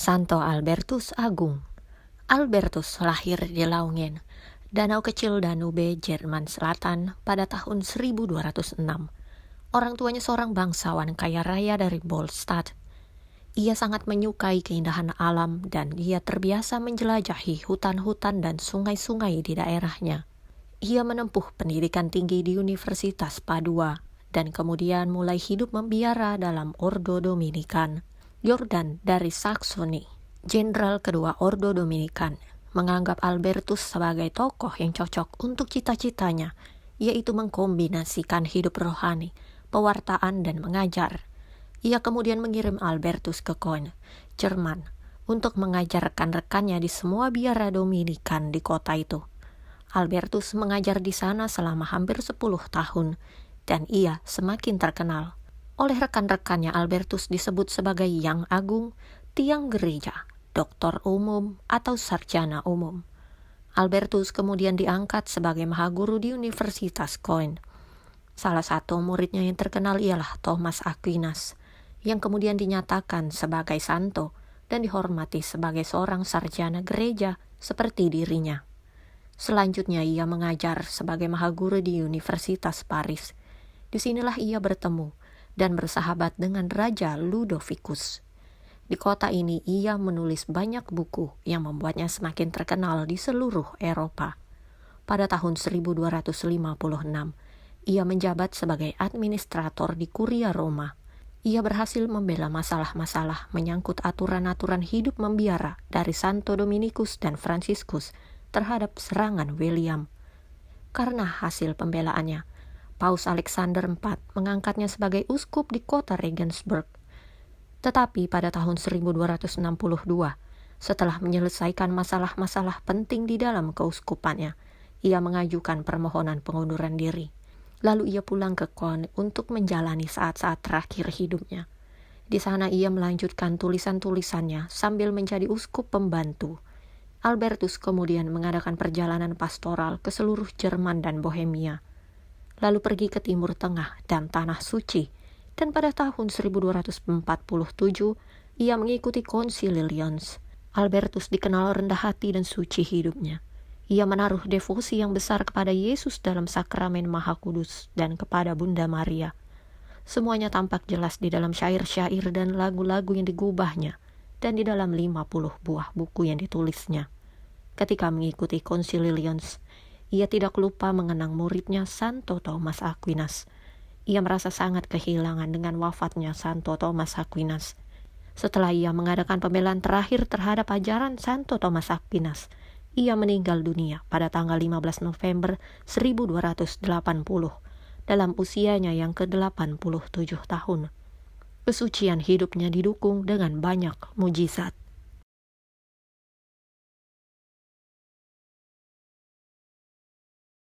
Santo Albertus Agung. Albertus lahir di Laungen, danau kecil Danube, Jerman Selatan pada tahun 1206. Orang tuanya seorang bangsawan kaya raya dari Bollstadt. Ia sangat menyukai keindahan alam dan ia terbiasa menjelajahi hutan-hutan dan sungai-sungai di daerahnya. Ia menempuh pendidikan tinggi di Universitas Padua dan kemudian mulai hidup membiara dalam Ordo Dominikan. Jordan dari Saksoni, jenderal kedua Ordo Dominikan, menganggap Albertus sebagai tokoh yang cocok untuk cita-citanya, yaitu mengkombinasikan hidup rohani, pewartaan, dan mengajar. Ia kemudian mengirim Albertus ke Köln, Jerman, untuk mengajarkan rekannya di semua biara Dominikan di kota itu. Albertus mengajar di sana selama hampir 10 tahun, dan ia semakin terkenal. Oleh rekan-rekannya, Albertus disebut sebagai Yang Agung, Tiang Gereja, Doktor Umum, atau Sarjana Umum. Albertus kemudian diangkat sebagai mahaguru di Universitas Köln. Salah satu muridnya yang terkenal ialah Thomas Aquinas, yang kemudian dinyatakan sebagai santo dan dihormati sebagai seorang sarjana gereja seperti dirinya. Selanjutnya ia mengajar sebagai mahaguru di Universitas Paris. Disinilah ia bertemu dan bersahabat dengan Raja Ludovicus. Di kota ini ia menulis banyak buku yang membuatnya semakin terkenal di seluruh Eropa. Pada tahun 1256, ia menjabat sebagai administrator di Kuria Roma. Ia berhasil membela masalah-masalah menyangkut aturan-aturan hidup membiara dari Santo Dominikus dan Franciscus terhadap serangan William. Karena hasil pembelaannya, Paus Alexander IV mengangkatnya sebagai uskup di kota Regensburg. Tetapi pada tahun 1262, setelah menyelesaikan masalah-masalah penting di dalam keuskupannya, ia mengajukan permohonan pengunduran diri. Lalu ia pulang ke Köln untuk menjalani saat-saat terakhir hidupnya. Di sana ia melanjutkan tulisan-tulisannya sambil menjadi uskup pembantu. Albertus kemudian mengadakan perjalanan pastoral ke seluruh Jerman dan Bohemia, lalu pergi ke Timur Tengah dan Tanah Suci, dan pada tahun 1247 ia mengikuti Konsili Lyons. Albertus dikenal rendah hati dan suci hidupnya. Ia menaruh devosi yang besar kepada Yesus dalam sakramen Maha Kudus dan kepada Bunda Maria. Semuanya tampak jelas di dalam syair-syair dan lagu-lagu yang digubahnya dan di dalam 50 buah buku yang ditulisnya. Ketika mengikuti Konsili Lyons, ia tidak lupa mengenang muridnya Santo Thomas Aquinas. Ia merasa sangat kehilangan dengan wafatnya Santo Thomas Aquinas. Setelah ia mengadakan pembelaan terakhir terhadap ajaran Santo Thomas Aquinas, ia meninggal dunia pada tanggal 15 November 1280 dalam usianya yang ke-87 tahun. Kesucian hidupnya didukung dengan banyak mujizat.